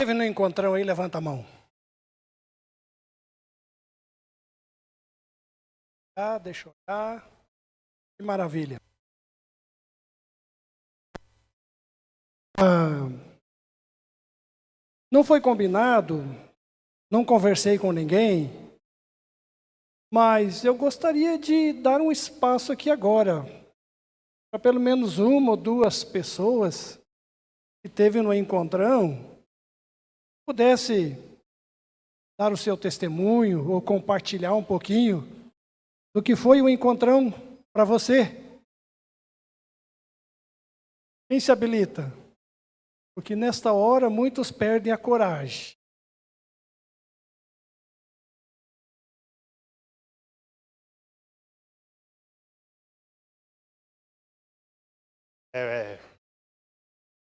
Esteve no encontrão aí, levanta a mão. Ah, deixa eu olhar. Que maravilha. Não foi combinado, não conversei com ninguém, mas eu gostaria de dar um espaço aqui agora, para pelo menos uma ou duas pessoas que esteve no encontrão, pudesse dar o seu testemunho ou compartilhar um pouquinho do que foi o encontrão para você. Quem se habilita? Porque nesta hora muitos perdem a coragem.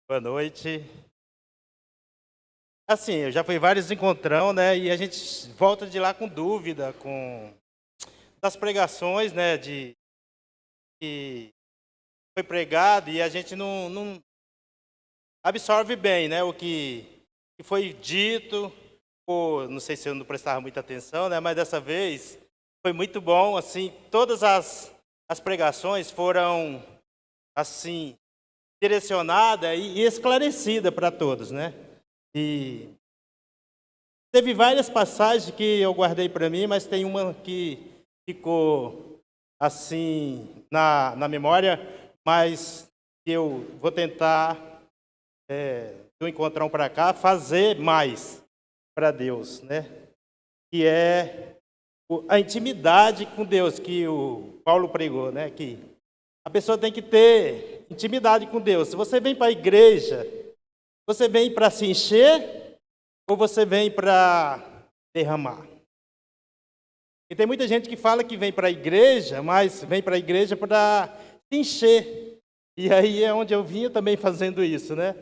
Boa noite. Assim, eu já fui vários encontrão, né? E a gente volta de lá com dúvida, das pregações, né? Que foi pregado e a gente não absorve bem, né? O que foi dito. Ou, não sei se eu não prestava muita atenção, né? Mas dessa vez foi muito bom. Assim, todas as pregações foram assim direcionada e esclarecida para todos, né? E teve várias passagens que eu guardei para mim, mas tem uma que ficou assim na memória, mas que eu vou tentar, do encontrão para cá, fazer mais para Deus, né? Que é a intimidade com Deus que o Paulo pregou, né? Que a pessoa tem que ter intimidade com Deus. Se você vem para a igreja, você vem para se encher ou você vem para derramar? E tem muita gente que fala que vem para a igreja, mas vem para a igreja para se encher. E aí é onde eu vinha também fazendo isso, né?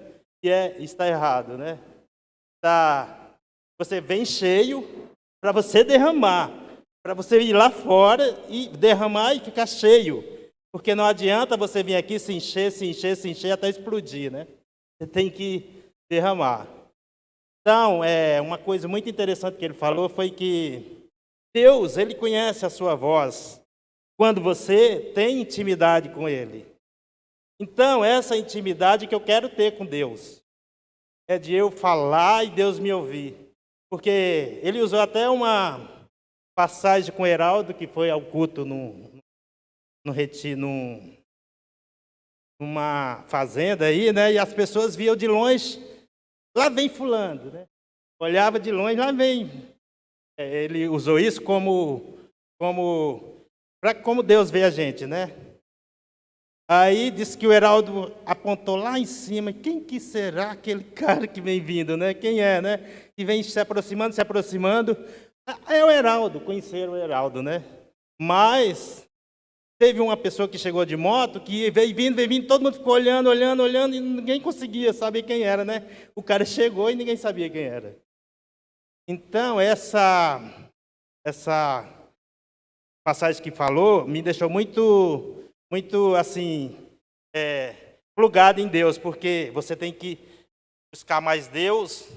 E está errado, né? Você vem cheio para você derramar, para você ir lá fora e derramar e ficar cheio. Porque não adianta você vir aqui se encher, se encher, se encher até explodir, né? Você tem que derramar. Então, uma coisa muito interessante que ele falou foi que Deus, Ele conhece a sua voz quando você tem intimidade com Ele. Então, essa intimidade que eu quero ter com Deus é de eu falar e Deus me ouvir. Porque ele usou até uma passagem com o Heraldo, que foi ao culto no retiro, numa fazenda aí, né? E as pessoas viam de longe, lá vem fulano, né? Olhava de longe, lá vem. Ele usou isso como Deus vê a gente, né? Aí disse que o Heraldo apontou lá em cima, quem que será aquele cara que vem vindo, né? Quem é, né? E vem se aproximando, se aproximando. É o Heraldo, conheceram o Heraldo, né? Mas teve uma pessoa que chegou de moto, que veio vindo, todo mundo ficou olhando, e ninguém conseguia saber quem era, né? O cara chegou e ninguém sabia quem era. Então, essa passagem que falou me deixou muito assim, plugado em Deus, porque você tem que buscar mais Deus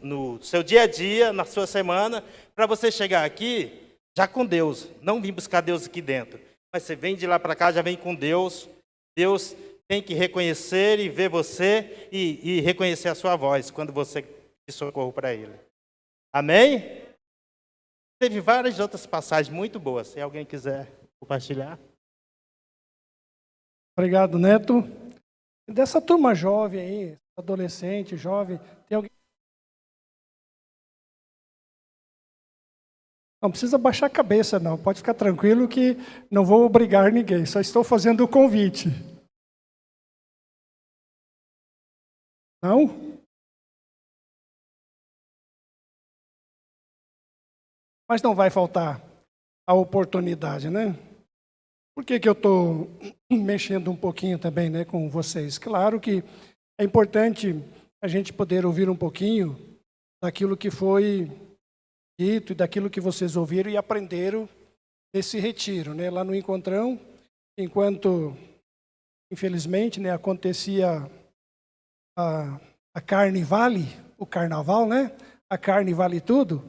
no seu dia a dia, na sua semana, para você chegar aqui já com Deus. Não vir buscar Deus aqui dentro, mas você vem de lá para cá, já vem com Deus. Deus tem que reconhecer e ver você e reconhecer a sua voz quando você pedir socorro para Ele. Amém? Teve várias outras passagens muito boas. Se alguém quiser compartilhar. Obrigado, Neto. Dessa turma jovem aí, adolescente, jovem, tem alguém? Não precisa baixar a cabeça, não. Pode ficar tranquilo que não vou obrigar ninguém. Só estou fazendo o convite. Não? Mas não vai faltar a oportunidade, né? Por que eu estou mexendo um pouquinho também, né, com vocês? Claro que é importante a gente poder ouvir um pouquinho daquilo que foi dito e daquilo que vocês ouviram e aprenderam nesse retiro, né? Lá no encontrão, enquanto, infelizmente, né, acontecia A Carne Vale, o carnaval, né? A Carne Vale Tudo.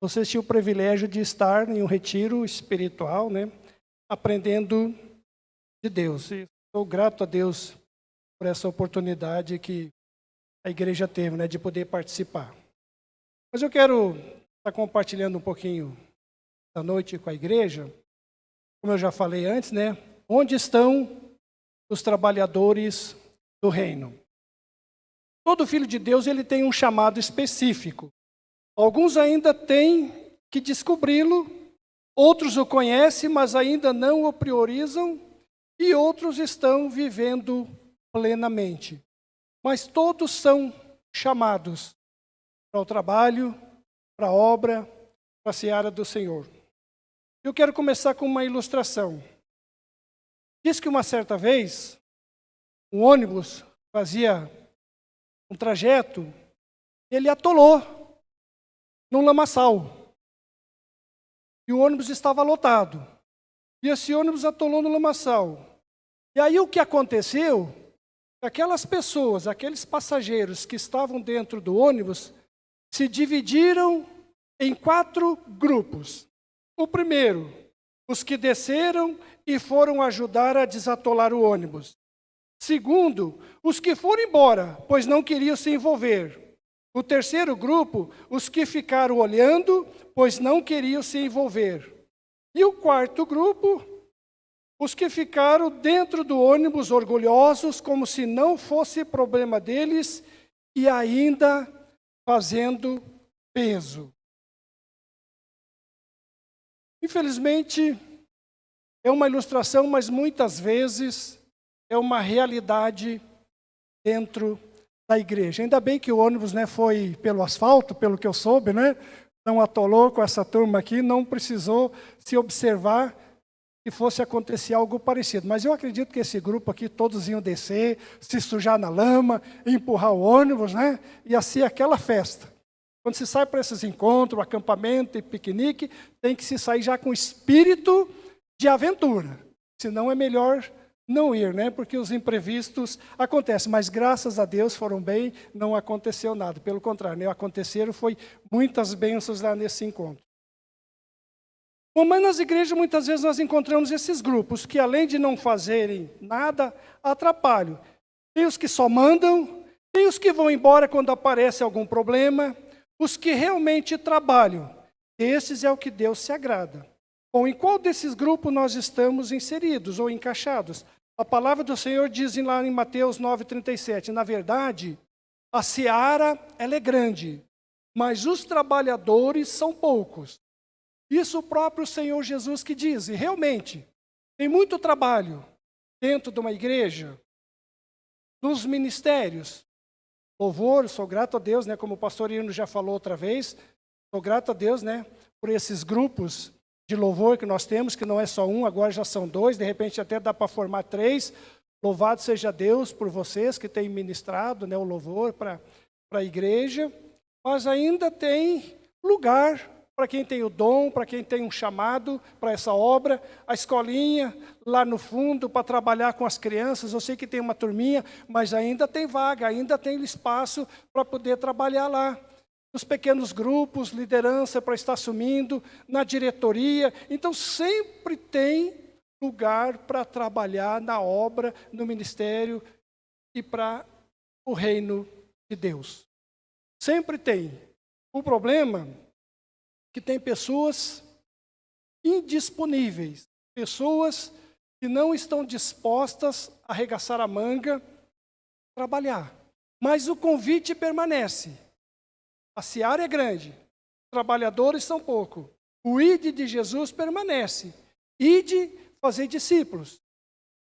Vocês tinham o privilégio de estar em um retiro espiritual, né? Aprendendo de Deus. E sou grato a Deus por essa oportunidade que a igreja teve, né? De poder participar. Mas eu quero estar compartilhando um pouquinho da noite com a igreja. Como eu já falei antes, né? Onde estão os trabalhadores do reino? Todo filho de Deus, ele tem um chamado específico. Alguns ainda têm que descobri-lo, outros o conhecem, mas ainda não o priorizam, e outros estão vivendo plenamente. Mas todos são chamados para o trabalho, para a obra, para a seara do Senhor. Eu quero começar com uma ilustração. Diz que uma certa vez, um ônibus fazia um trajeto, ele atolou num lamaçal. E o ônibus estava lotado. E esse ônibus atolou no lamaçal. E aí o que aconteceu? Aquelas pessoas, aqueles passageiros que estavam dentro do ônibus, se dividiram em 4 grupos. O primeiro, os que desceram e foram ajudar a desatolar o ônibus. Segundo, os que foram embora, pois não queriam se envolver. O terceiro grupo, os que ficaram olhando, pois não queriam se envolver. E o quarto grupo, os que ficaram dentro do ônibus orgulhosos, como se não fosse problema deles, e ainda fazendo peso. Infelizmente, é uma ilustração, mas muitas vezes é uma realidade dentro da igreja. Ainda bem que o ônibus, né, foi pelo asfalto, pelo que eu soube, né? Não atolou com essa turma aqui, não precisou se observar que fosse acontecer algo parecido. Mas eu acredito que esse grupo aqui, todos iam descer, se sujar na lama, empurrar o ônibus, né? Ia ser aquela festa. Quando se sai para esses encontros, acampamento e piquenique, tem que se sair já com espírito de aventura. Senão é melhor não ir, né? Porque os imprevistos acontecem. Mas graças a Deus foram bem, não aconteceu nada. Pelo contrário, né? Aconteceram foi muitas bênçãos lá nesse encontro. Bom, mas nas igrejas muitas vezes nós encontramos esses grupos que além de não fazerem nada, atrapalham. Tem os que só mandam, tem os que vão embora quando aparece algum problema, os que realmente trabalham. Esses é o que Deus se agrada. Bom, em qual desses grupos nós estamos inseridos ou encaixados? A palavra do Senhor diz lá em Mateus 9,37, na verdade, a seara ela é grande, mas os trabalhadores são poucos. Isso o próprio Senhor Jesus que diz, e realmente, tem muito trabalho dentro de uma igreja, nos ministérios. Louvor, sou grato a Deus, né, como o pastor Irno já falou outra vez, sou grato a Deus, né, por esses grupos de louvor que nós temos, que não é só um, agora já são 2, de repente até dá para formar 3. Louvado seja Deus por vocês que têm ministrado, né, o louvor para a igreja, mas ainda tem lugar para quem tem o dom, para quem tem um chamado para essa obra, a escolinha lá no fundo para trabalhar com as crianças, eu sei que tem uma turminha, mas ainda tem vaga, ainda tem espaço para poder trabalhar lá. Nos pequenos grupos, liderança para estar assumindo, na diretoria, então sempre tem lugar para trabalhar na obra, no ministério e para o reino de Deus. Sempre tem. O problema que tem pessoas indisponíveis, pessoas que não estão dispostas a arregaçar a manga, trabalhar. Mas o convite permanece. A seara é grande, trabalhadores são poucos. O ide de Jesus permanece. Ide fazer discípulos.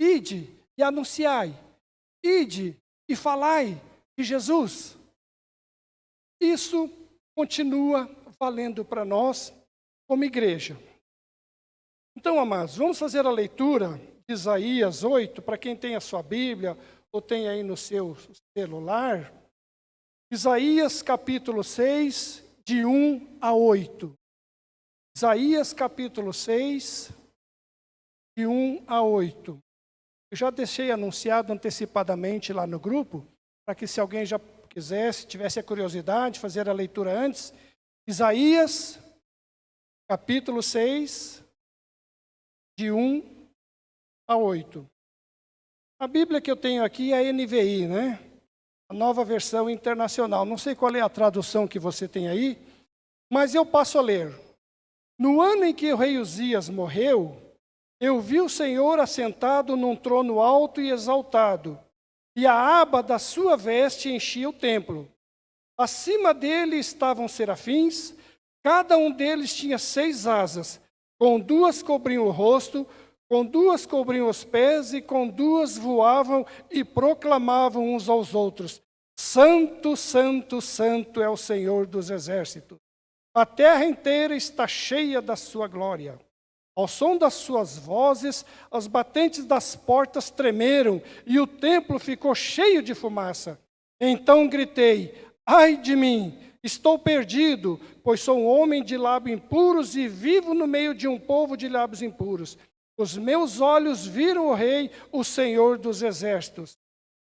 Ide e anunciai. Ide e falai de Jesus. Isso continua valendo para nós como igreja. Então, amados, vamos fazer a leitura de Isaías 8, para quem tem a sua Bíblia ou tem aí no seu celular. Isaías capítulo 6, de 1 a 8. Isaías capítulo 6, de 1 a 8. Eu já deixei anunciado antecipadamente lá no grupo, para que se alguém já quisesse, tivesse a curiosidade de fazer a leitura antes, Isaías, capítulo 6, de 1 a 8. A Bíblia que eu tenho aqui é a NVI, né? A Nova Versão Internacional. Não sei qual é a tradução que você tem aí, mas eu passo a ler. No ano em que o rei Uzias morreu, eu vi o Senhor assentado num trono alto e exaltado, e a aba da sua veste enchia o templo. Acima dele estavam serafins, cada um deles tinha 6 asas, com 2 cobriam o rosto, com 2 cobriam os pés, e com 2 voavam e proclamavam uns aos outros: Santo, Santo, Santo é o Senhor dos exércitos. A terra inteira está cheia da sua glória. Ao som das suas vozes, as batentes das portas tremeram e o templo ficou cheio de fumaça. Então gritei: ai de mim, estou perdido, pois sou um homem de lábios impuros e vivo no meio de um povo de lábios impuros. Os meus olhos viram o Rei, o Senhor dos exércitos.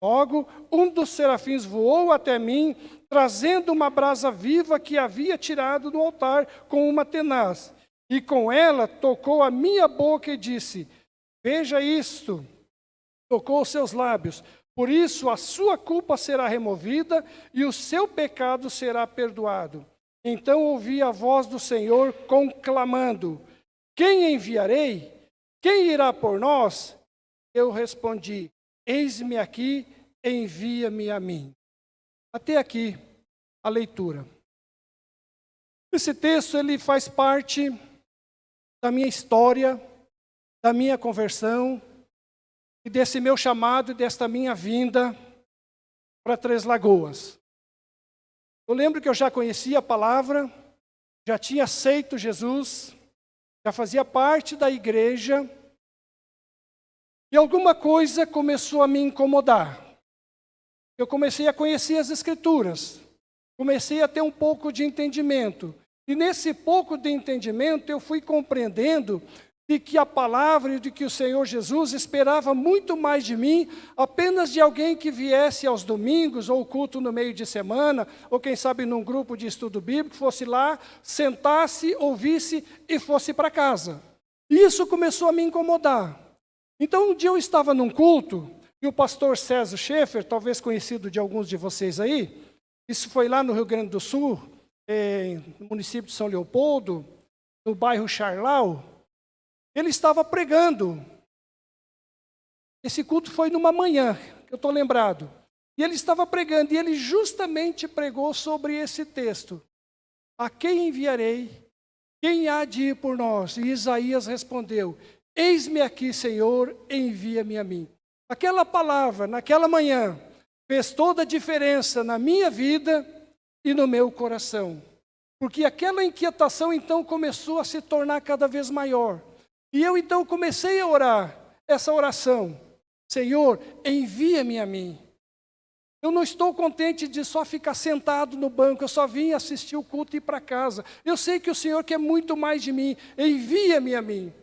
Logo, um dos serafins voou até mim, trazendo uma brasa viva que havia tirado do altar com uma tenaz. E com ela tocou a minha boca e disse: veja isto. Tocou os seus lábios. Por isso a sua culpa será removida e o seu pecado será perdoado. Então ouvi a voz do Senhor conclamando: quem enviarei? Quem irá por nós? Eu respondi: eis-me aqui, envia-me a mim. Até aqui a leitura. Esse texto ele faz parte da minha história, da minha conversão, e desse meu chamado e desta minha vinda para Três Lagoas. Eu lembro que eu já conhecia a palavra, já tinha aceito Jesus, já fazia parte da igreja, e alguma coisa começou a me incomodar. Eu comecei a conhecer as Escrituras, comecei a ter um pouco de entendimento. E nesse pouco de entendimento eu fui compreendendo de que a palavra e de que o Senhor Jesus esperava muito mais de mim, apenas de alguém que viesse aos domingos, ou culto no meio de semana, ou quem sabe num grupo de estudo bíblico, fosse lá, sentasse, ouvisse e fosse para casa. E isso começou a me incomodar. Então um dia eu estava num culto, e o pastor César Schaefer, talvez conhecido de alguns de vocês aí, isso foi lá no Rio Grande do Sul, no município de São Leopoldo, no bairro Charlau. Ele estava pregando. Esse culto foi numa manhã, que eu estou lembrado. E ele estava pregando, e ele justamente pregou sobre esse texto. A quem enviarei? Quem há de ir por nós? E Isaías respondeu: eis-me aqui, Senhor, envia-me a mim. Aquela palavra, naquela manhã, fez toda a diferença na minha vida e no meu coração. Porque aquela inquietação então começou a se tornar cada vez maior. E eu então comecei a orar essa oração: Senhor, envia-me a mim. Eu não estou contente de só ficar sentado no banco, eu só vim assistir o culto e ir para casa. Eu sei que o Senhor quer muito mais de mim, envia-me a mim.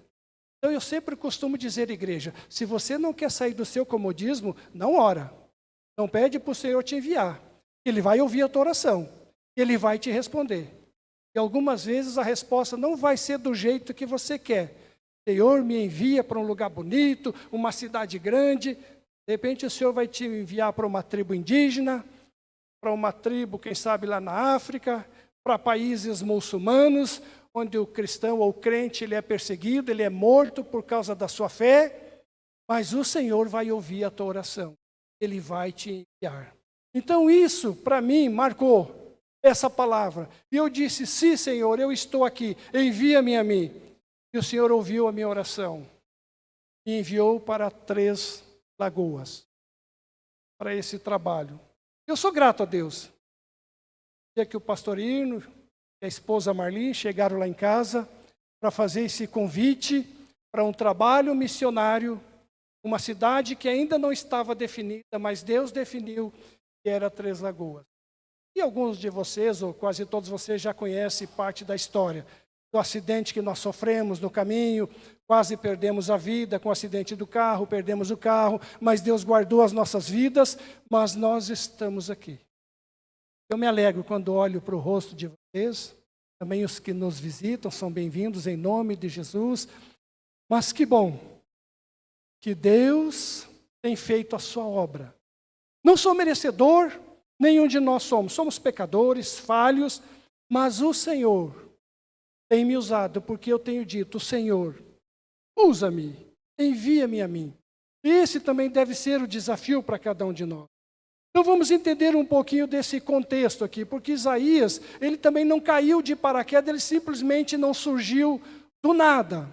Então eu sempre costumo dizer, igreja, se você não quer sair do seu comodismo, não ora. Não pede para o Senhor te enviar. Ele vai ouvir a tua oração, Ele vai te responder. E algumas vezes a resposta não vai ser do jeito que você quer. Senhor, me envia para um lugar bonito, uma cidade grande. De repente o Senhor vai te enviar para uma tribo indígena, para uma tribo, quem sabe, lá na África, para países muçulmanos, onde o cristão ou o crente ele é perseguido, ele é morto por causa da sua fé, mas o Senhor vai ouvir a tua oração. Ele vai te enviar. Então isso, para mim, marcou essa palavra. E eu disse: sim, Senhor, eu estou aqui, envia-me a mim. E o Senhor ouviu a minha oração e enviou para Três Lagoas, para esse trabalho. Eu sou grato a Deus. O dia que o pastor Irno e a esposa Marli chegaram lá em casa para fazer esse convite para um trabalho missionário, uma cidade que ainda não estava definida, mas Deus definiu que era Três Lagoas. E alguns de vocês, ou quase todos vocês, já conhecem parte da história do acidente que nós sofremos no caminho, quase perdemos a vida com o acidente do carro, perdemos o carro, mas Deus guardou as nossas vidas, mas nós estamos aqui. Eu me alegro quando olho para o rosto de vocês. Também os que nos visitam são bem-vindos em nome de Jesus. Mas que bom que Deus tem feito a sua obra. Não sou merecedor, nenhum de nós somos. Somos pecadores, falhos, mas o Senhor tem me usado, porque eu tenho dito, Senhor, usa-me, envia-me a mim. Esse também deve ser o desafio para cada um de nós. Então vamos entender um pouquinho desse contexto aqui, porque Isaías, ele também não caiu de paraquedas, ele simplesmente não surgiu do nada.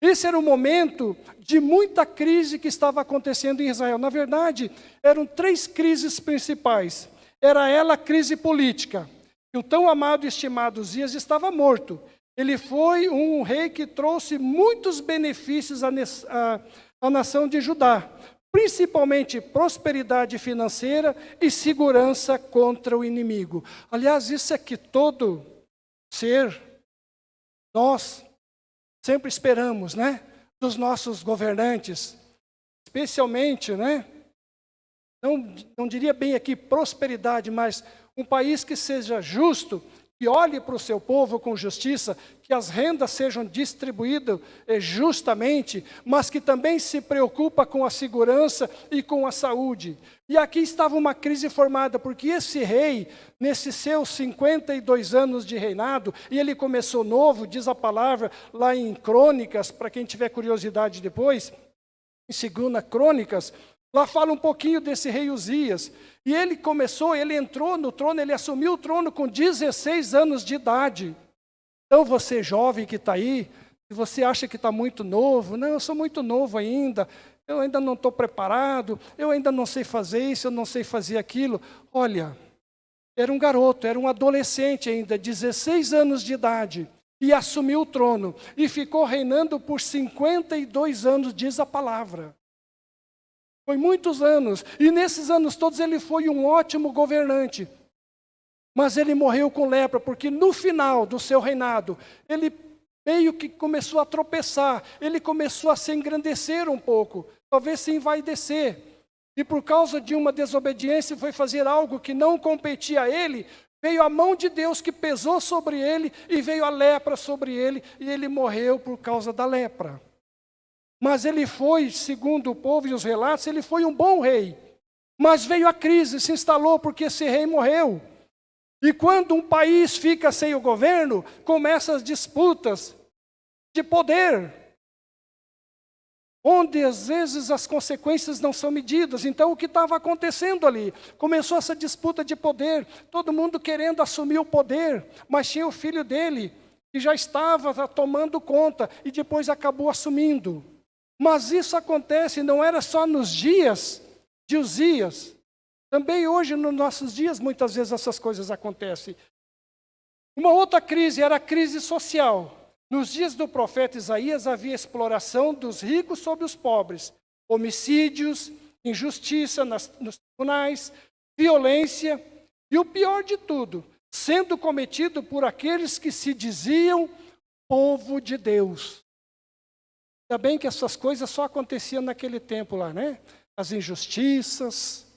Esse era um momento de muita crise que estava acontecendo em Israel. Na verdade, eram 3 crises principais. Era ela a crise política. O tão amado e estimado Uzias estava morto. Ele foi um rei que trouxe muitos benefícios à nação de Judá. Principalmente prosperidade financeira e segurança contra o inimigo. Aliás, isso é que todo ser, nós sempre esperamos, né? Dos nossos governantes, especialmente, né? Não diria bem aqui prosperidade, mas um país que seja justo, que olhe para o seu povo com justiça, que as rendas sejam distribuídas justamente, mas que também se preocupa com a segurança e com a saúde. E aqui estava uma crise formada, porque esse rei, nesses seus 52 anos de reinado, e ele começou novo, diz a palavra lá em Crônicas, para quem tiver curiosidade depois, em 2 Crônicas, lá fala um pouquinho desse rei Uzias. E ele entrou no trono, ele assumiu o trono com 16 anos de idade. Então você jovem que está aí, se você acha que está muito novo, não, eu sou muito novo ainda, eu ainda não estou preparado, eu ainda não sei fazer isso, eu não sei fazer aquilo. Olha, era um garoto, era um adolescente ainda, 16 anos de idade, e assumiu o trono, e ficou reinando por 52 anos, diz a palavra. Foi muitos anos, e nesses anos todos ele foi um ótimo governante. Mas ele morreu com lepra, porque no final do seu reinado, ele meio que começou a tropeçar, ele começou a se engrandecer um pouco, talvez se envaidecer. E por causa de uma desobediência, foi fazer algo que não competia a ele, veio a mão de Deus que pesou sobre ele, e veio a lepra sobre ele, e ele morreu por causa da lepra. Mas ele foi, segundo o povo e os relatos, ele foi um bom rei. Mas veio a crise, se instalou porque esse rei morreu. E quando um país fica sem o governo, começam as disputas de poder, onde às vezes as consequências não são medidas. Então o que estava acontecendo ali? Começou essa disputa de poder, todo mundo querendo assumir o poder, mas tinha o filho dele, que já estava tomando conta, e depois acabou assumindo. Mas isso acontece, não era só nos dias de Uzias. Também hoje, nos nossos dias, muitas vezes essas coisas acontecem. Uma outra crise era a crise social. Nos dias do profeta Isaías havia exploração dos ricos sobre os pobres, homicídios, injustiça nos tribunais, violência e o pior de tudo, sendo cometido por aqueles que se diziam povo de Deus. Ainda bem que essas coisas só aconteciam naquele tempo lá, né? As injustiças,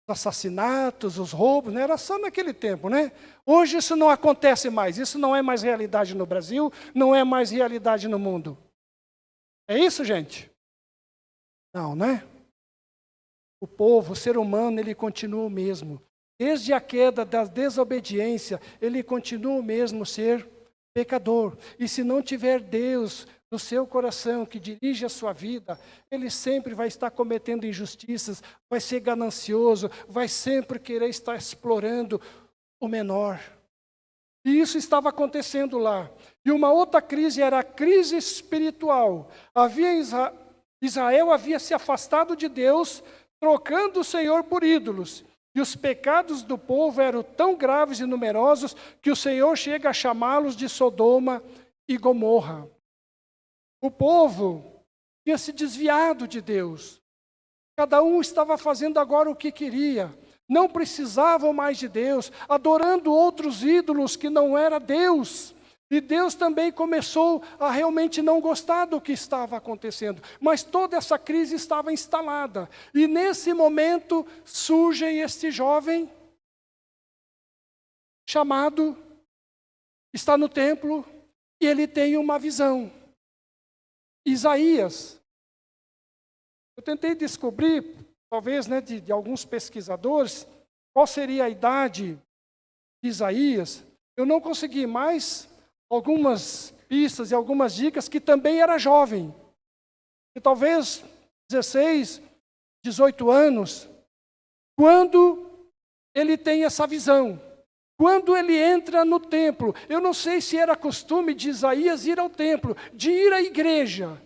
os assassinatos, os roubos, né? Era só naquele tempo, né? Hoje isso não acontece mais, isso não é mais realidade no Brasil, não é mais realidade no mundo. É isso, gente? Não, né? O povo, o ser humano, ele continua o mesmo. Desde a queda da desobediência, ele continua o mesmo ser pecador. E se não tiver Deus no seu coração, que dirige a sua vida, ele sempre vai estar cometendo injustiças, vai ser ganancioso, vai sempre querer estar explorando o menor. E isso estava acontecendo lá. E uma outra crise era a crise espiritual. Israel havia se afastado de Deus, trocando o Senhor por ídolos. E os pecados do povo eram tão graves e numerosos que o Senhor chega a chamá-los de Sodoma e Gomorra. O povo tinha se desviado de Deus. Cada um estava fazendo agora o que queria. Não precisavam mais de Deus, adorando outros ídolos que não era Deus. E Deus também começou a realmente não gostar do que estava acontecendo. Mas toda essa crise estava instalada. E nesse momento surge este jovem chamado, está no templo e ele tem uma visão. Isaías, eu tentei descobrir, talvez, né, de alguns pesquisadores, qual seria a idade de Isaías. Eu não consegui mais algumas pistas e algumas dicas que também era jovem. E talvez 16, 18 anos, quando ele tem essa visão. Quando ele entra no templo, eu não sei se era costume de Isaías ir ao templo, de ir à igreja.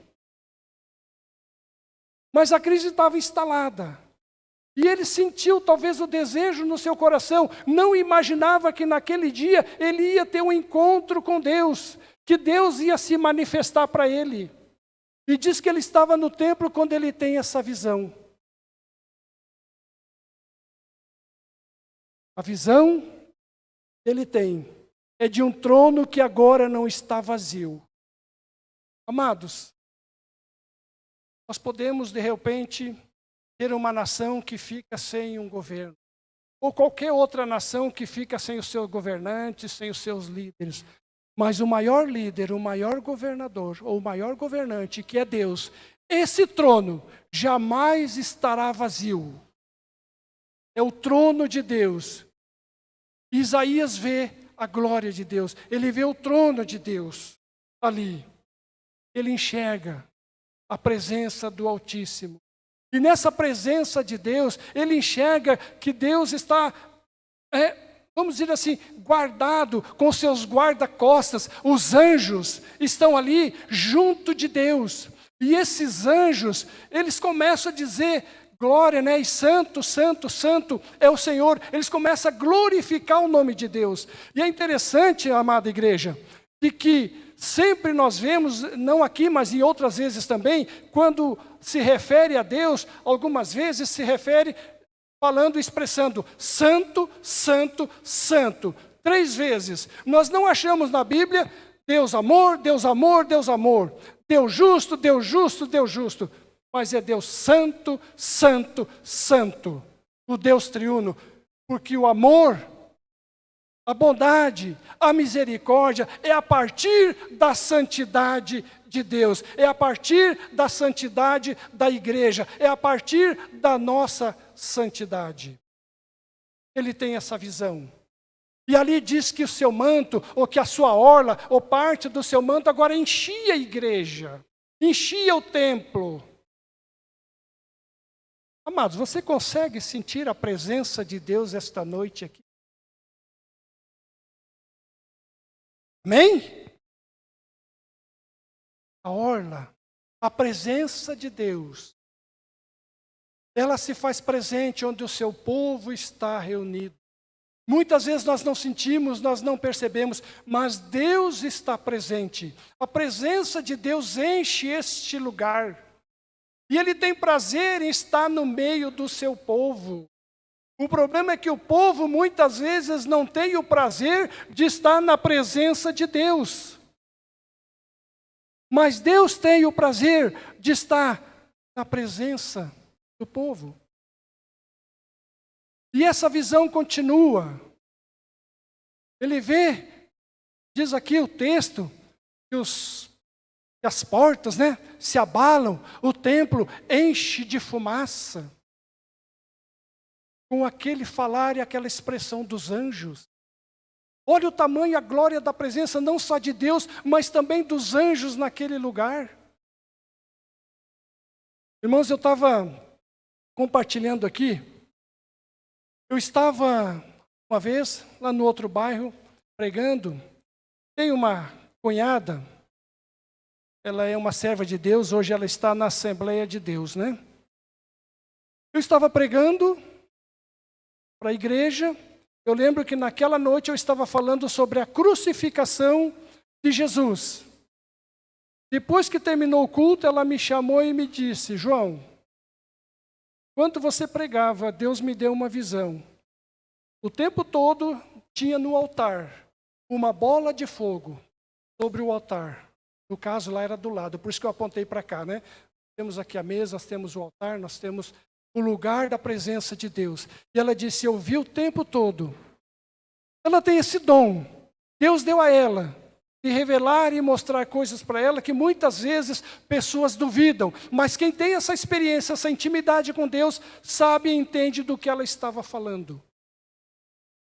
Mas a crise estava instalada. E ele sentiu talvez o desejo no seu coração, não imaginava que naquele dia ele ia ter um encontro com Deus, que Deus ia se manifestar para ele. E diz que ele estava no templo quando ele tem essa visão. A visão que ele tem é de um trono que agora não está vazio. Amados, nós podemos de repente ter uma nação que fica sem um governo, ou qualquer outra nação que fica sem os seus governantes, sem os seus líderes. Mas o maior líder, o maior governador, ou o maior governante, que é Deus, esse trono jamais estará vazio. É o trono de Deus. Isaías vê a glória de Deus, ele vê o trono de Deus ali. Ele enxerga a presença do Altíssimo. E nessa presença de Deus, ele enxerga que Deus está, vamos dizer assim, guardado com seus guarda-costas. Os anjos estão ali junto de Deus. E esses anjos, eles começam a dizer glória, né? E santo, santo, santo é o Senhor. Eles começam a glorificar o nome de Deus. E é interessante, amada igreja, de que sempre nós vemos, não aqui, mas em outras vezes também, quando se refere a Deus, algumas vezes se refere falando, expressando santo, santo, santo. 3 vezes. Nós não achamos na Bíblia Deus amor, Deus amor, Deus amor. Deus justo, Deus justo, Deus justo. Mas é Deus santo, santo, santo. O Deus triuno. Porque o amor, a bondade, a misericórdia é a partir da santidade de Deus. É a partir da santidade da igreja. É a partir da nossa santidade. Ele tem essa visão. E ali diz que o seu manto, ou que a sua orla, ou parte do seu manto agora enchia a igreja. Enchia o templo. Amados, você consegue sentir a presença de Deus esta noite aqui? Amém? A orla, a presença de Deus, ela se faz presente onde o seu povo está reunido. Muitas vezes nós não sentimos, nós não percebemos, mas Deus está presente. A presença de Deus enche este lugar. E Ele tem prazer em estar no meio do seu povo. O problema é que o povo muitas vezes não tem o prazer de estar na presença de Deus. Mas Deus tem o prazer de estar na presença do povo. E essa visão continua. Ele vê, diz aqui o texto, que as portas, né, se abalam, o templo enche de fumaça. Com aquele falar e aquela expressão dos anjos. Olha o tamanho e a glória da presença, não só de Deus, mas também dos anjos naquele lugar. Irmãos, eu estava compartilhando aqui. Eu estava, uma vez, lá no outro bairro, pregando. Tem uma cunhada, ela é uma serva de Deus, hoje ela está na Assembleia de Deus, né? Eu estava pregando para a igreja. Eu lembro que naquela noite eu estava falando sobre a crucificação de Jesus. Depois que terminou o culto, ela me chamou e me disse: João, enquanto você pregava, Deus me deu uma visão. O tempo todo tinha no altar uma bola de fogo sobre o altar. No caso lá era do lado, por isso que eu apontei para cá, né? Temos aqui a mesa, nós temos o altar, nós temos o lugar da presença de Deus. E ela disse: eu vi o tempo todo Ela tem esse dom. Deus deu a ela de revelar e mostrar coisas para ela que muitas vezes pessoas duvidam. Mas quem tem essa experiência, essa intimidade com Deus, sabe e entende do que ela estava falando.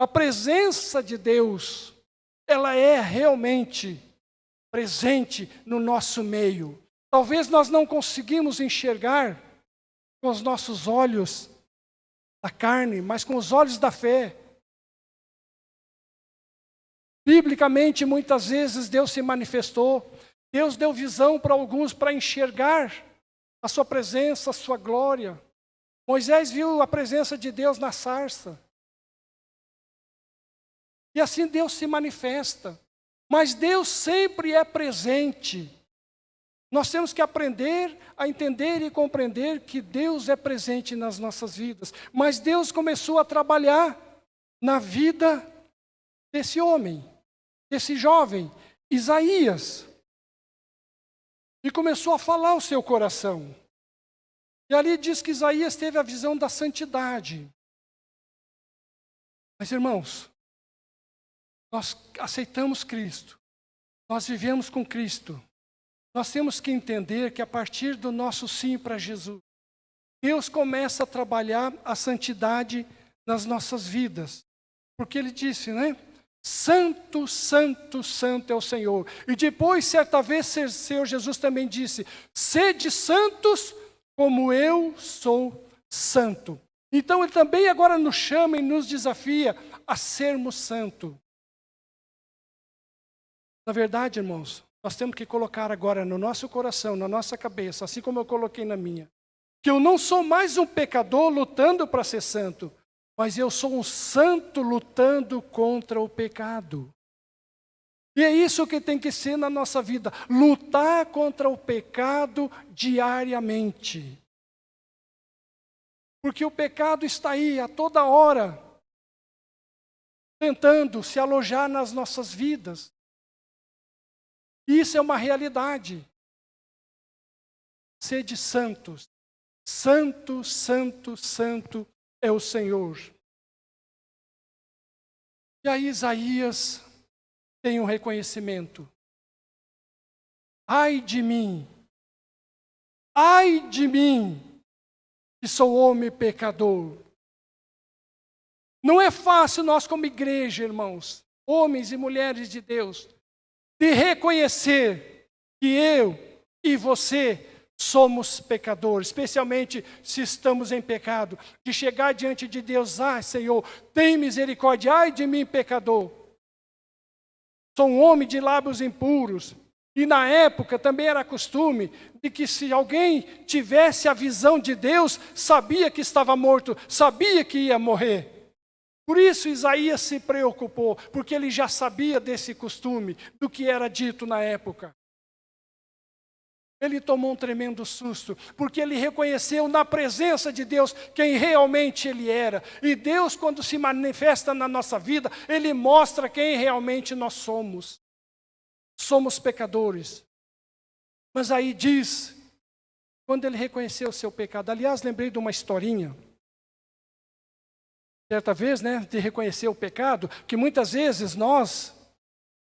A presença de Deus, ela é realmente presente no nosso meio. Talvez nós não conseguimos enxergar com os nossos olhos da carne, mas com os olhos da fé. Biblicamente, muitas vezes Deus se manifestou, Deus deu visão para alguns para enxergar a sua presença, a sua glória. Moisés viu a presença de Deus na sarça. E assim Deus se manifesta. Mas Deus sempre é presente. Nós temos que aprender a entender e compreender que Deus é presente nas nossas vidas. Mas Deus começou a trabalhar na vida desse homem, desse jovem, Isaías. E começou a falar o seu coração. E ali diz que Isaías teve a visão da santidade. Mas, irmãos, nós aceitamos Cristo. Nós vivemos com Cristo. Nós temos que entender que a partir do nosso sim para Jesus, Deus começa a trabalhar a santidade nas nossas vidas. Porque Ele disse, né? Santo, santo, santo é o Senhor. E depois, certa vez, o Senhor Jesus também disse, sede santos como eu sou santo. Então Ele também agora nos chama e nos desafia a sermos santos. Na verdade, irmãos, nós temos que colocar agora no nosso coração, na nossa cabeça, assim como eu coloquei na minha, que eu não sou mais um pecador lutando para ser santo, mas eu sou um santo lutando contra o pecado. E é isso que tem que ser na nossa vida, lutar contra o pecado diariamente. Porque o pecado está aí a toda hora, tentando se alojar nas nossas vidas. Isso é uma realidade. Sede santos. Santo, santo, santo é o Senhor. E aí Isaías tem um reconhecimento. Ai de mim, que sou homem pecador. Não é fácil nós como igreja, irmãos, homens e mulheres de Deus, de reconhecer que eu e você somos pecadores, especialmente se estamos em pecado, de chegar diante de Deus, Senhor, tem misericórdia, ai de mim, pecador. Sou um homem de lábios impuros. E na época também era costume de que se alguém tivesse a visão de Deus, sabia que estava morto, sabia que ia morrer. Por isso Isaías se preocupou, porque ele já sabia desse costume, do que era dito na época. Ele tomou um tremendo susto, porque ele reconheceu na presença de Deus quem realmente ele era. E Deus, quando se manifesta na nossa vida, Ele mostra quem realmente nós somos. Somos pecadores. Mas aí diz, quando ele reconheceu o seu pecado, aliás, lembrei de uma historinha. Certa vez, de reconhecer o pecado, que muitas vezes nós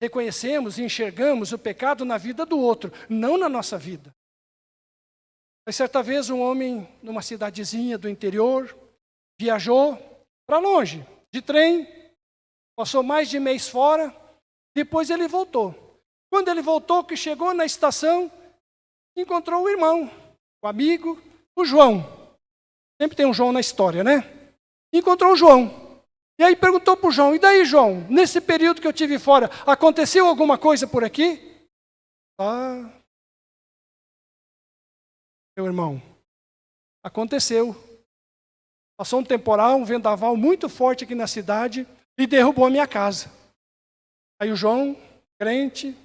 reconhecemos e enxergamos o pecado na vida do outro, não na nossa vida. Mas certa vez um homem, numa cidadezinha do interior, viajou para longe, de trem, passou mais de mês fora, depois ele voltou. Quando ele voltou, que chegou na estação, encontrou o irmão, o amigo, o João. Sempre tem um João na história, né? Encontrou o João. E aí perguntou para o João, e daí, João, nesse período que eu tive fora, aconteceu alguma coisa por aqui? Meu irmão, aconteceu. Passou um temporal, um vendaval muito forte aqui na cidade e derrubou a minha casa. Aí o João, crente,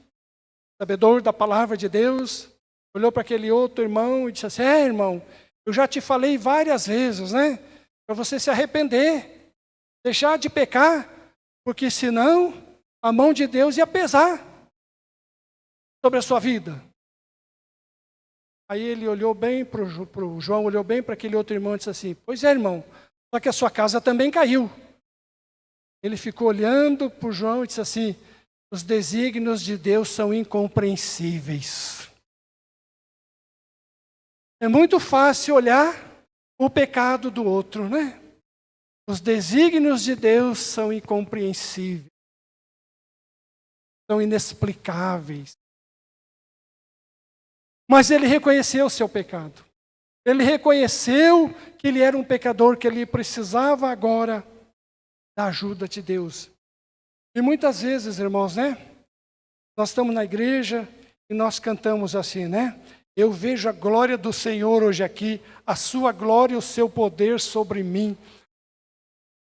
sabedor da palavra de Deus, olhou para aquele outro irmão e disse assim, irmão, eu já te falei várias vezes, para você se arrepender, deixar de pecar, porque senão a mão de Deus ia pesar sobre a sua vida. Aí ele olhou bem para o João, olhou bem para aquele outro irmão e disse assim, pois é, irmão, só que a sua casa também caiu. Ele ficou olhando para João e disse assim: os desígnios de Deus são incompreensíveis. É muito fácil olhar o pecado do outro, né? Os desígnios de Deus são incompreensíveis, são inexplicáveis. Mas ele reconheceu o seu pecado. Ele reconheceu que ele era um pecador, que ele precisava agora da ajuda de Deus. E muitas vezes, irmãos, né? Nós estamos na igreja e nós cantamos assim, né? Eu vejo a glória do Senhor hoje aqui, a sua glória e o seu poder sobre mim.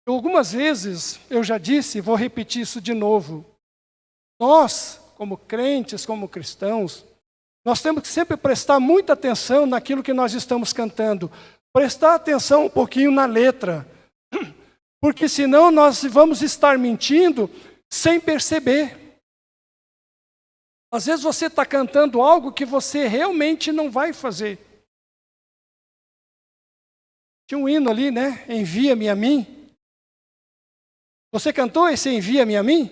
Algumas vezes, eu já disse, vou repetir isso de novo. Nós, como crentes, como cristãos, nós temos que sempre prestar muita atenção naquilo que nós estamos cantando. Prestar atenção um pouquinho na letra. Porque senão nós vamos estar mentindo sem perceber. Às vezes você está cantando algo que você realmente não vai fazer. Tinha um hino ali, né? Envia-me a mim. Você cantou esse envia-me a mim?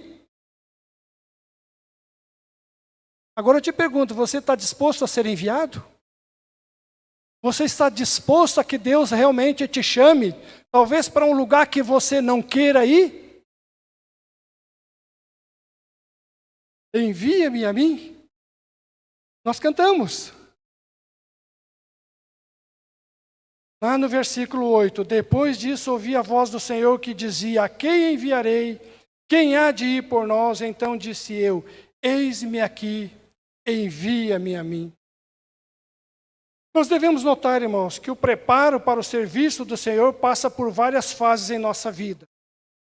Agora eu te pergunto, você está disposto a ser enviado? Você está disposto a que Deus realmente te chame, talvez para um lugar que você não queira ir? Envia-me a mim. Nós cantamos. Lá no versículo 8, depois disso ouvi a voz do Senhor que dizia: a quem enviarei? Quem há de ir por nós? Então disse eu: eis-me aqui, envia-me a mim. Nós devemos notar, irmãos, que o preparo para o serviço do Senhor passa por várias fases em nossa vida.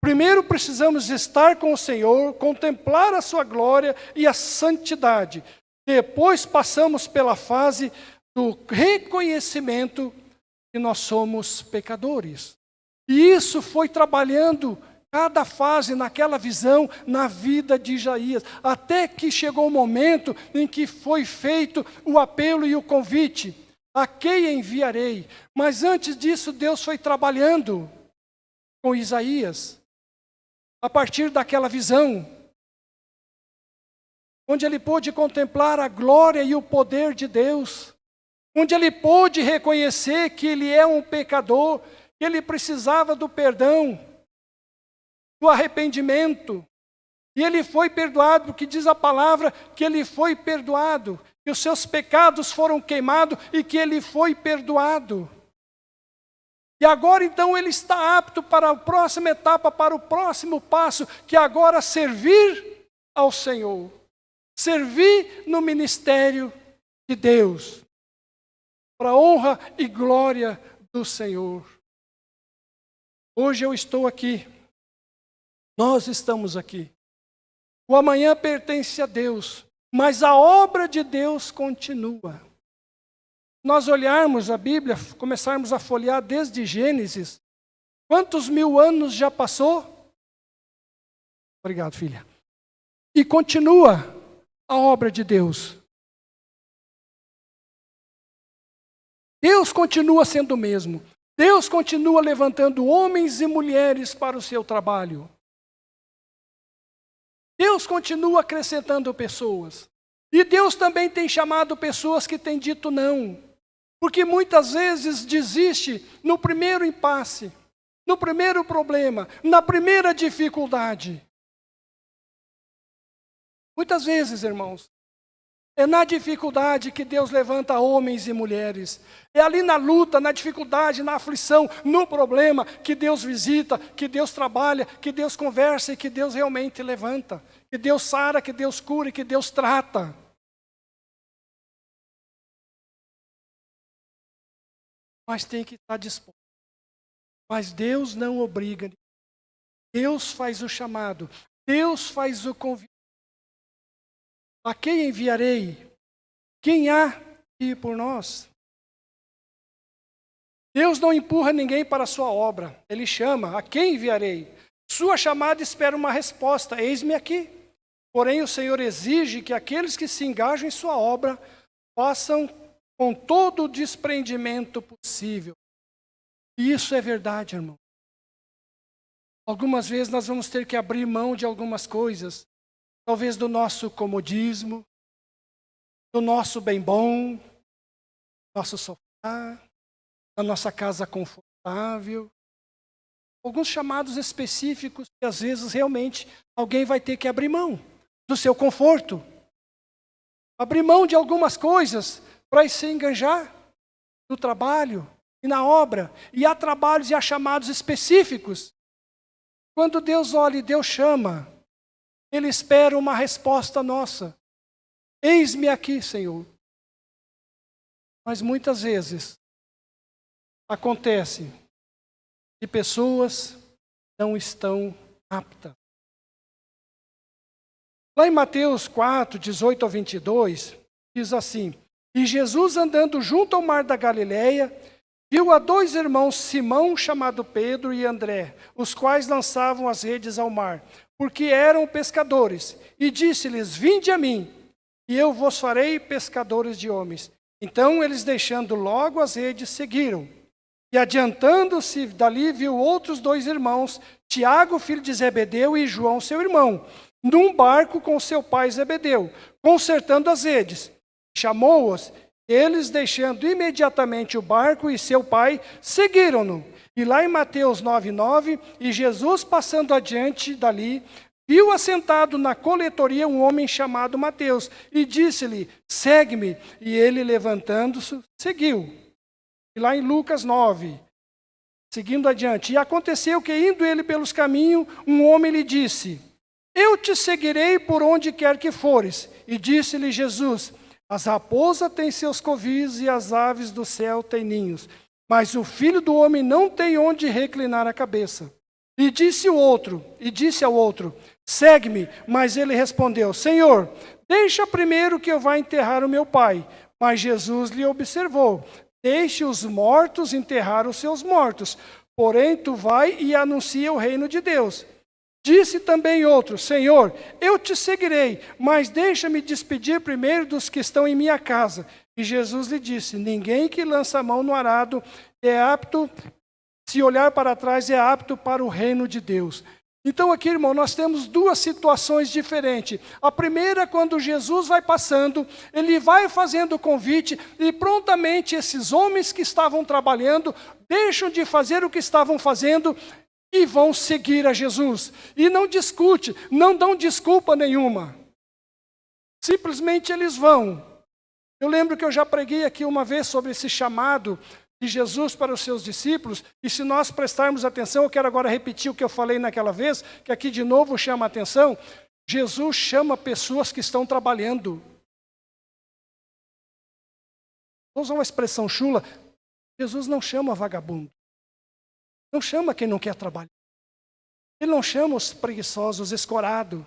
Primeiro precisamos estar com o Senhor, contemplar a sua glória e a santidade. Depois passamos pela fase do reconhecimento que nós somos pecadores. E isso foi trabalhando cada fase naquela visão na vida de Isaías, até que chegou o momento em que foi feito o apelo e o convite: a quem enviarei? Mas antes disso, Deus foi trabalhando com Isaías, a partir daquela visão, onde ele pôde contemplar a glória e o poder de Deus, onde ele pôde reconhecer que ele é um pecador, que ele precisava do perdão, do arrependimento, e ele foi perdoado, porque diz a palavra que ele foi perdoado, que os seus pecados foram queimados e que ele foi perdoado. E agora então ele está apto para a próxima etapa, para o próximo passo, que é agora servir ao Senhor. Servir no ministério de Deus, para a honra e glória do Senhor. Hoje eu estou aqui, nós estamos aqui. O amanhã pertence a Deus, mas a obra de Deus continua. Nós olharmos a Bíblia, começarmos a folhear desde Gênesis, quantos 1000 anos já passou? Obrigado, filha. E continua a obra de Deus. Deus continua sendo o mesmo. Deus continua levantando homens e mulheres para o seu trabalho. Deus continua acrescentando pessoas. E Deus também tem chamado pessoas que têm dito não. Porque muitas vezes desiste no primeiro impasse, no primeiro problema, na primeira dificuldade. Muitas vezes, irmãos, é na dificuldade que Deus levanta homens e mulheres. É ali na luta, na dificuldade, na aflição, no problema, que Deus visita, que Deus trabalha, que Deus conversa e que Deus realmente levanta. Que Deus sara, que Deus cura e que Deus trata. Mas tem que estar disposto. Mas Deus não obriga. Deus faz o chamado. Deus faz o convite. A quem enviarei? Quem há de ir por nós? Deus não empurra ninguém para a sua obra. Ele chama: a quem enviarei? Sua chamada espera uma resposta: eis-me aqui. Porém, o Senhor exige que aqueles que se engajam em sua obra façam com todo o desprendimento possível. E isso é verdade, irmão. Algumas vezes nós vamos ter que abrir mão de algumas coisas, talvez do nosso comodismo, do nosso bem bom, nosso sofá, da nossa casa confortável. Alguns chamados específicos que às vezes realmente alguém vai ter que abrir mão do seu conforto. Abrir mão de algumas coisas para se enganjar no trabalho e na obra. E há trabalhos e há chamados específicos. Quando Deus olha e Deus chama, Ele espera uma resposta nossa. Eis-me aqui, Senhor. Mas muitas vezes acontece que pessoas não estão aptas. Lá em Mateus 4, 18 ao 22, diz assim: E Jesus, andando junto ao mar da Galileia, viu a 2 irmãos, Simão, chamado Pedro, e André, os quais lançavam as redes ao mar, porque eram pescadores. E disse-lhes: Vinde a mim, e eu vos farei pescadores de homens. Então eles, deixando logo as redes, seguiram. E adiantando-se dali, viu outros 2 irmãos, Tiago, filho de Zebedeu, e João, seu irmão, num barco com seu pai Zebedeu, consertando as redes. Chamou-os, eles, deixando imediatamente o barco e seu pai, seguiram-no. E lá em Mateus 9:9, e Jesus, passando adiante dali, viu assentado na coletoria um homem chamado Mateus, e disse-lhe: Segue-me. E ele, levantando-se, seguiu. E lá em Lucas 9, seguindo adiante, e aconteceu que, indo ele pelos caminhos, um homem lhe disse: Eu te seguirei por onde quer que fores. E disse-lhe Jesus: As raposas têm seus covis e as aves do céu têm ninhos, mas o Filho do Homem não tem onde reclinar a cabeça. E disse ao outro: Segue-me. Mas ele respondeu: Senhor, deixa primeiro que eu vá enterrar o meu pai. Mas Jesus lhe observou: Deixe os mortos enterrar os seus mortos, porém tu vai e anuncia o reino de Deus. Disse também outro: Senhor, eu te seguirei, mas deixa-me despedir primeiro dos que estão em minha casa. E Jesus lhe disse: Ninguém que lança a mão no arado é apto, se olhar para trás, é apto para o reino de Deus. Então aqui, irmão, nós temos 2 situações diferentes. A primeira, quando Jesus vai passando, ele vai fazendo o convite, e prontamente esses homens que estavam trabalhando deixam de fazer o que estavam fazendo e vão seguir a Jesus. E não discute, não dão desculpa nenhuma. Simplesmente eles vão. Eu lembro que eu já preguei aqui uma vez sobre esse chamado de Jesus para os seus discípulos, e se nós prestarmos atenção, eu quero agora repetir o que eu falei naquela vez, que aqui de novo chama a atenção. Jesus chama pessoas que estão trabalhando. Vou usar uma expressão chula: Jesus não chama vagabundo. Não chama quem não quer trabalhar. Ele não chama os preguiçosos, escorados.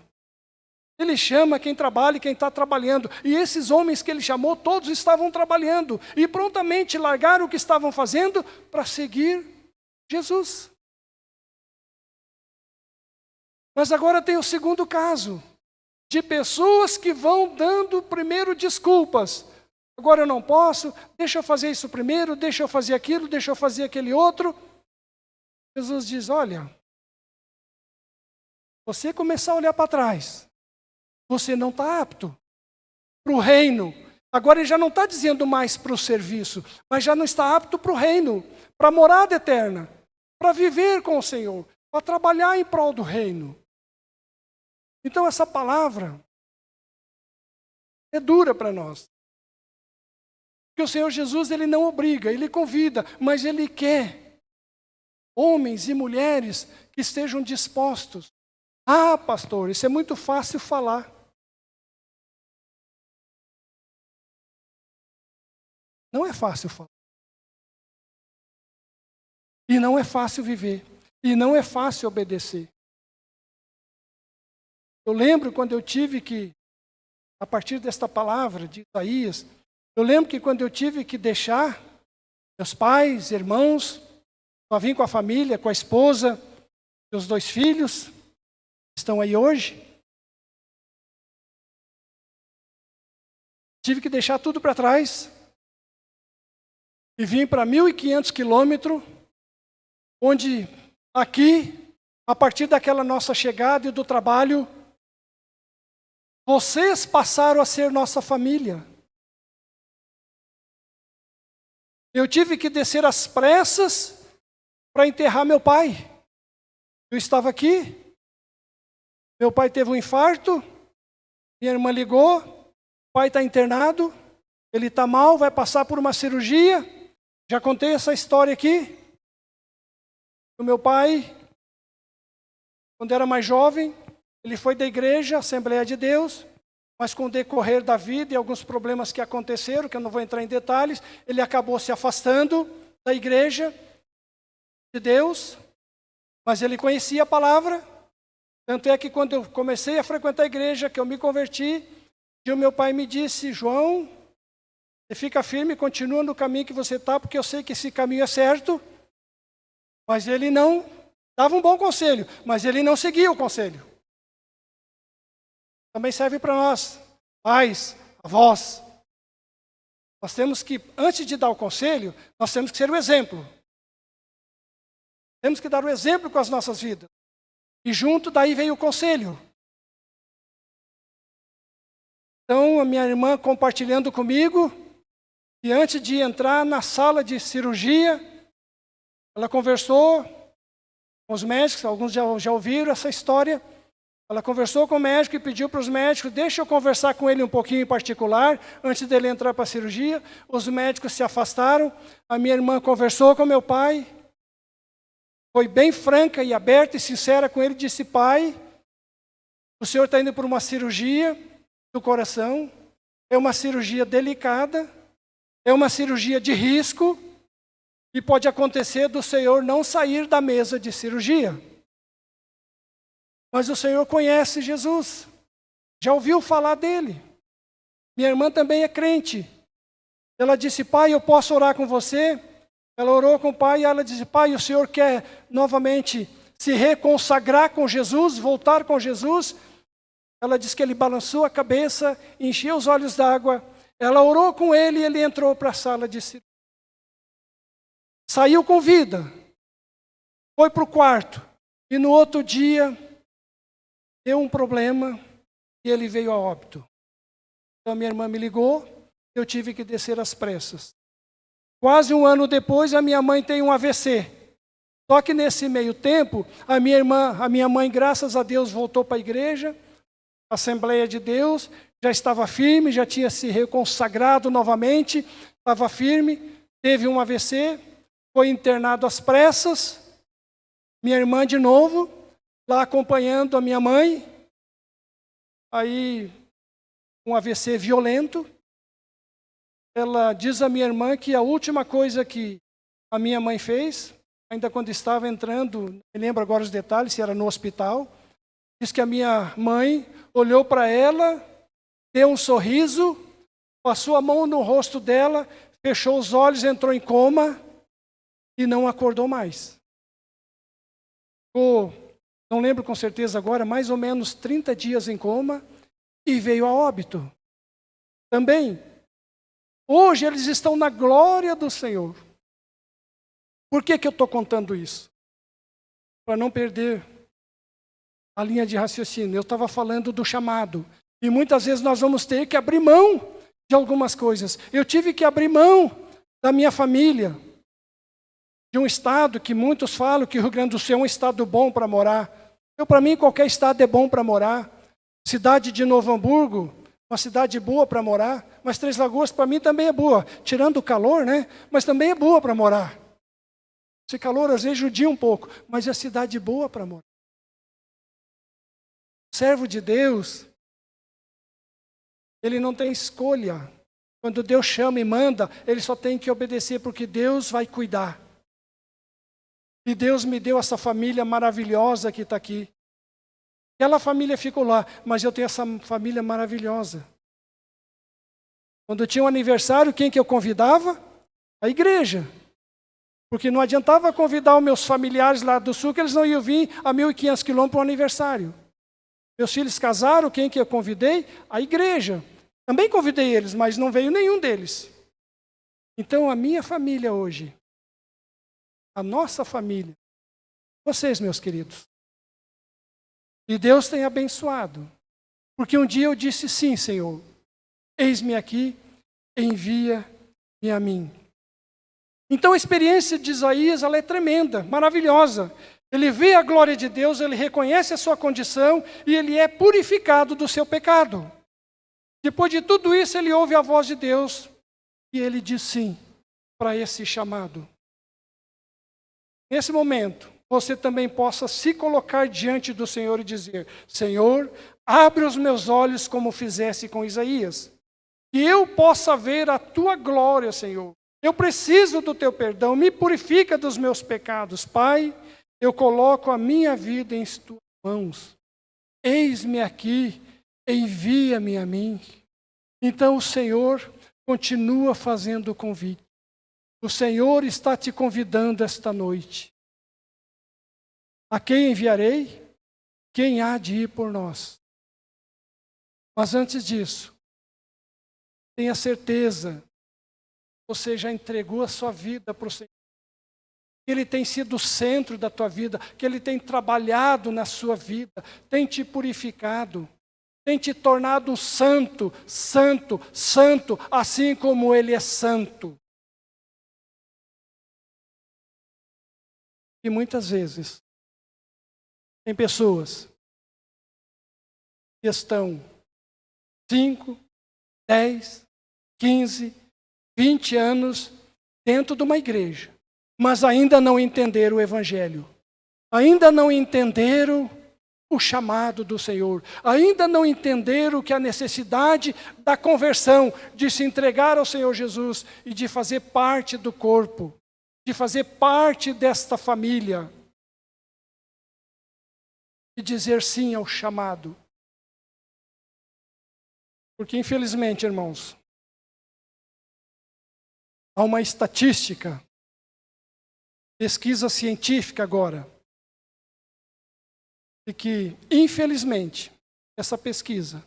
Ele chama quem trabalha e quem está trabalhando. E esses homens que ele chamou, todos estavam trabalhando. E prontamente largaram o que estavam fazendo para seguir Jesus. Mas agora tem o segundo caso, de pessoas que vão dando primeiro desculpas. Agora eu não posso, deixa eu fazer isso primeiro, deixa eu fazer aquilo, deixa eu fazer aquele outro. Jesus diz: olha, você começar a olhar para trás, você não está apto para o reino. Agora ele já não está dizendo mais para o serviço, mas já não está apto para o reino, para a morada eterna, para viver com o Senhor, para trabalhar em prol do reino. Então essa palavra é dura para nós. Porque o Senhor Jesus, ele não obriga, ele convida, mas ele quer homens e mulheres que estejam dispostos. Ah, pastor, isso é muito fácil falar. Não é fácil falar. E não é fácil viver. E não é fácil obedecer. Eu lembro quando eu tive que, a partir desta palavra de Isaías, eu lembro que quando eu tive que deixar meus pais, irmãos, só vim com a família, com a esposa, meus 2 filhos, estão aí hoje. Tive que deixar tudo para trás e vim para 1.500 quilômetros, onde aqui a partir daquela nossa chegada e do trabalho, vocês passaram a ser nossa família. Eu tive que descer às pressas para enterrar meu pai. Eu estava aqui, meu pai teve um infarto, minha irmã ligou, o pai está internado, ele está mal, vai passar por uma cirurgia. Já contei essa história aqui. O meu pai, quando era mais jovem, ele foi da igreja, Assembleia de Deus, mas com o decorrer da vida e alguns problemas que aconteceram, que eu não vou entrar em detalhes, ele acabou se afastando da igreja de Deus, mas ele conhecia a palavra. Tanto é que quando eu comecei a frequentar a igreja, que eu me converti, e o meu pai me disse: João, você fica firme, continua no caminho que você está, porque eu sei que esse caminho é certo. Mas ele não dava um bom conselho, mas ele não seguia o conselho. Também serve para nós, pais, avós. Nós temos que, antes de dar o conselho, nós temos que ser o exemplo. Temos que dar o exemplo com as nossas vidas. E junto daí veio o conselho. Então, a minha irmã compartilhando comigo, e antes de entrar na sala de cirurgia, ela conversou com os médicos, alguns já ouviram essa história. Ela conversou com o médico e pediu para os médicos: deixa eu conversar com ele um pouquinho em particular, antes dele entrar para a cirurgia. Os médicos se afastaram, a minha irmã conversou com meu pai, foi bem franca e aberta e sincera com ele, disse: pai, o senhor está indo para uma cirurgia do coração, é uma cirurgia delicada, é uma cirurgia de risco, e pode acontecer do senhor não sair da mesa de cirurgia. Mas o senhor conhece Jesus, já ouviu falar dele. Minha irmã também é crente. Ela disse: pai, eu posso orar com você? Ela orou com o pai e ela disse: pai, o senhor quer novamente se reconsagrar com Jesus, voltar com Jesus? Ela disse que ele balançou a cabeça, encheu os olhos d'água. Ela orou com ele e ele entrou para a sala de cirurgia. Saiu com vida, foi para o quarto e no outro dia deu um problema e ele veio a óbito. Então a minha irmã me ligou, eu tive que descer às pressas. Quase um ano depois, a minha mãe tem um AVC. Só que nesse meio tempo, a minha mãe, graças a Deus, voltou para a igreja, Assembleia de Deus, já estava firme, já tinha se reconsagrado novamente, estava firme, teve um AVC, foi internado às pressas. Minha irmã de novo, lá acompanhando a minha mãe, aí um AVC violento. Ela diz a minha irmã que a última coisa que a minha mãe fez, ainda quando estava entrando, não me lembro agora os detalhes, se era no hospital, diz que a minha mãe olhou para ela, deu um sorriso, passou a mão no rosto dela, fechou os olhos, entrou em coma e não acordou mais. Ficou, não lembro com certeza agora, mais ou menos 30 dias em coma e veio a óbito. Também, hoje eles estão na glória do Senhor. Por que eu estou contando isso? Para não perder a linha de raciocínio. Eu estava falando do chamado. E muitas vezes nós vamos ter que abrir mão de algumas coisas. Eu tive que abrir mão da minha família, de um estado que muitos falam que o Rio Grande do Sul é um estado bom para morar. Para mim, qualquer estado é bom para morar. Cidade de Novo Hamburgo, uma cidade boa para morar. Mas Três Lagoas, para mim, também é boa. Tirando o calor, né? Mas também é boa para morar. Esse calor, às vezes, judia um pouco. Mas é cidade boa para morar. Servo de Deus, ele não tem escolha. Quando Deus chama e manda, ele só tem que obedecer, porque Deus vai cuidar. E Deus me deu essa família maravilhosa que está aqui. Aquela família ficou lá, mas eu tenho essa família maravilhosa. Quando tinha um aniversário, quem que eu convidava? A igreja. Porque não adiantava convidar os meus familiares lá do sul, que eles não iam vir a 1.500 quilômetros para o aniversário. Meus filhos casaram, quem que eu convidei? A igreja. Também convidei eles, mas não veio nenhum deles. Então a minha família hoje, a nossa família, vocês, meus queridos, E Deus tem abençoado. Porque um dia eu disse, sim, Senhor, eis-me aqui, envia-me a mim. Então a experiência de Isaías, ela é tremenda, maravilhosa. Ele vê a glória de Deus, ele reconhece a sua condição e ele é purificado do seu pecado. Depois de tudo isso, ele ouve a voz de Deus e ele diz sim para esse chamado. Nesse momento, você também possa se colocar diante do Senhor e dizer, Senhor, abre os meus olhos como fizesse com Isaías. Que eu possa ver a tua glória, Senhor. Eu preciso do teu perdão, me purifica dos meus pecados. Pai, eu coloco a minha vida em tuas mãos. Eis-me aqui, envia-me a mim. Então o Senhor continua fazendo o convite. O Senhor está te convidando esta noite. A quem enviarei? Quem há de ir por nós? Mas antes disso, tenha certeza, você já entregou a sua vida para o Senhor. Que Ele tem sido o centro da tua vida, que Ele tem trabalhado na sua vida, tem te purificado, tem te tornado um santo, santo, santo, assim como Ele é santo. E muitas vezes, tem pessoas que estão 5, 10, 15, 20 anos dentro de uma igreja, mas ainda não entenderam o Evangelho, ainda não entenderam o chamado do Senhor, ainda não entenderam que a necessidade da conversão, de se entregar ao Senhor Jesus e de fazer parte do corpo, de fazer parte desta família e dizer sim ao chamado. Porque infelizmente, irmãos, há uma estatística, pesquisa científica agora, de que, infelizmente, essa pesquisa,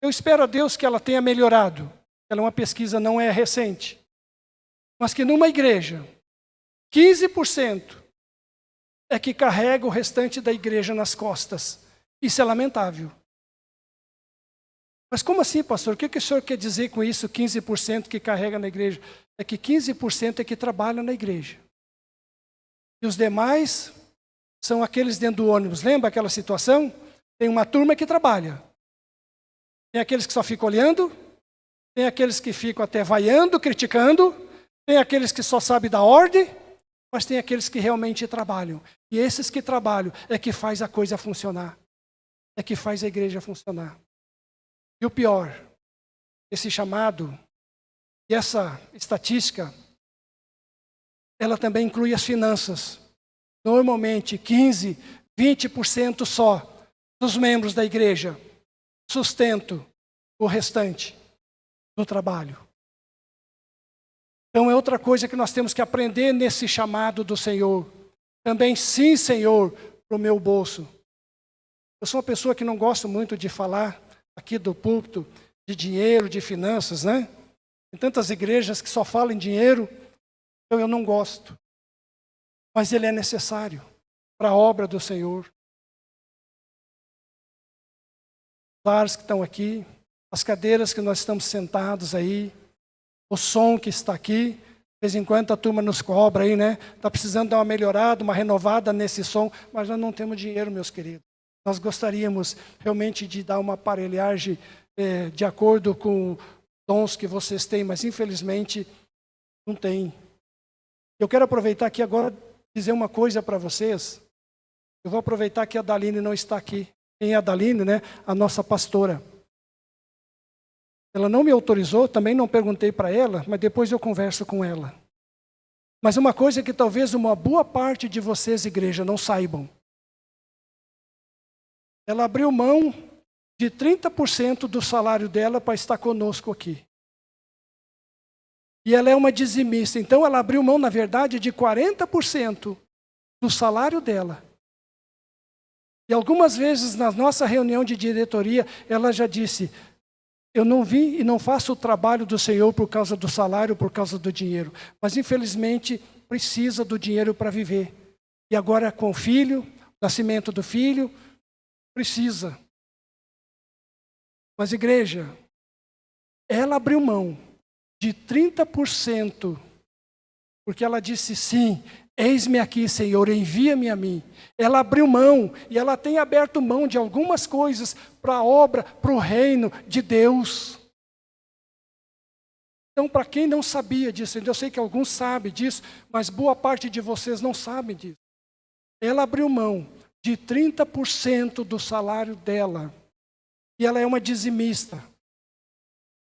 eu espero a Deus que ela tenha melhorado, ela é uma pesquisa, não é recente, mas que numa igreja, 15% é que carrega o restante da igreja nas costas. Isso é lamentável. Mas como assim, pastor? O que o senhor quer dizer com isso, 15% que carrega na igreja? É que 15% é que trabalha na igreja. E os demais são aqueles dentro do ônibus. Lembra aquela situação? Tem uma turma que trabalha. Tem aqueles que só ficam olhando. Tem aqueles que ficam até vaiando, criticando. Tem aqueles que só sabem da ordem. Mas tem aqueles que realmente trabalham. E esses que trabalham é que faz a coisa funcionar. É que faz a igreja funcionar. E o pior, esse chamado e essa estatística, ela também inclui as finanças. Normalmente, 15%, 20% só dos membros da igreja sustentam o restante do trabalho. Então é outra coisa que nós temos que aprender nesse chamado do Senhor. Também sim, Senhor, para o meu bolso. Eu sou uma pessoa que não gosto muito de falar aqui do púlpito de dinheiro, de finanças, né? Tem tantas igrejas que só falam em dinheiro, então eu não gosto. Mas ele é necessário para a obra do Senhor. Os lares que estão aqui, as cadeiras que nós estamos sentados aí, o som que está aqui, de vez em quando a turma nos cobra aí, né? Está precisando dar uma melhorada, uma renovada nesse som, mas nós não temos dinheiro, meus queridos. Nós gostaríamos realmente de dar uma aparelhagem de acordo com dons que vocês têm, mas infelizmente não tem. Eu quero aproveitar aqui agora dizer uma coisa para vocês. Eu vou aproveitar que a Daline não está aqui. Quem é a Daline, né? A nossa pastora. Ela não me autorizou, também não perguntei para ela, mas depois eu converso com ela. Mas uma coisa que talvez uma boa parte de vocês, igreja, não saibam. Ela abriu mão de 30% do salário dela para estar conosco aqui. E ela é uma dizimista, então ela abriu mão, na verdade, de 40% do salário dela. E algumas vezes, na nossa reunião de diretoria, ela já disse, eu não vim e não faço o trabalho do Senhor por causa do salário, por causa do dinheiro. Mas, infelizmente, precisa do dinheiro para viver. E agora, com o filho, nascimento do filho, Precisa. Mas, igreja, ela abriu mão de 30%, porque ela disse sim, eis-me aqui, Senhor, envia-me a mim. Ela abriu mão e ela tem aberto mão de algumas coisas para a obra, para o reino de Deus. Então, para quem não sabia disso, eu sei que alguns sabem disso, mas boa parte de vocês não sabem disso. Ela abriu mão de 30% do salário dela. E ela é uma dizimista.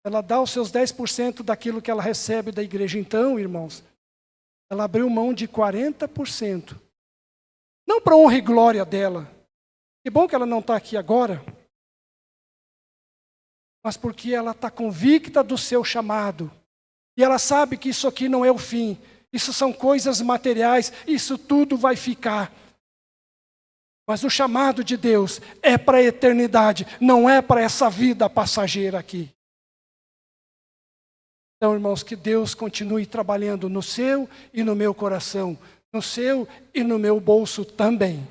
Ela dá os seus 10% daquilo que ela recebe da igreja. Então, irmãos, ela abriu mão de 40%. Não para honra e glória dela. Que bom que ela não está aqui agora. Mas porque ela está convicta do seu chamado. E ela sabe que isso aqui não é o fim. Isso são coisas materiais. Isso tudo vai ficar. Mas o chamado de Deus é para a eternidade. Não é para essa vida passageira aqui. Então, irmãos, que Deus continue trabalhando no seu e no meu coração. No seu e no meu bolso também.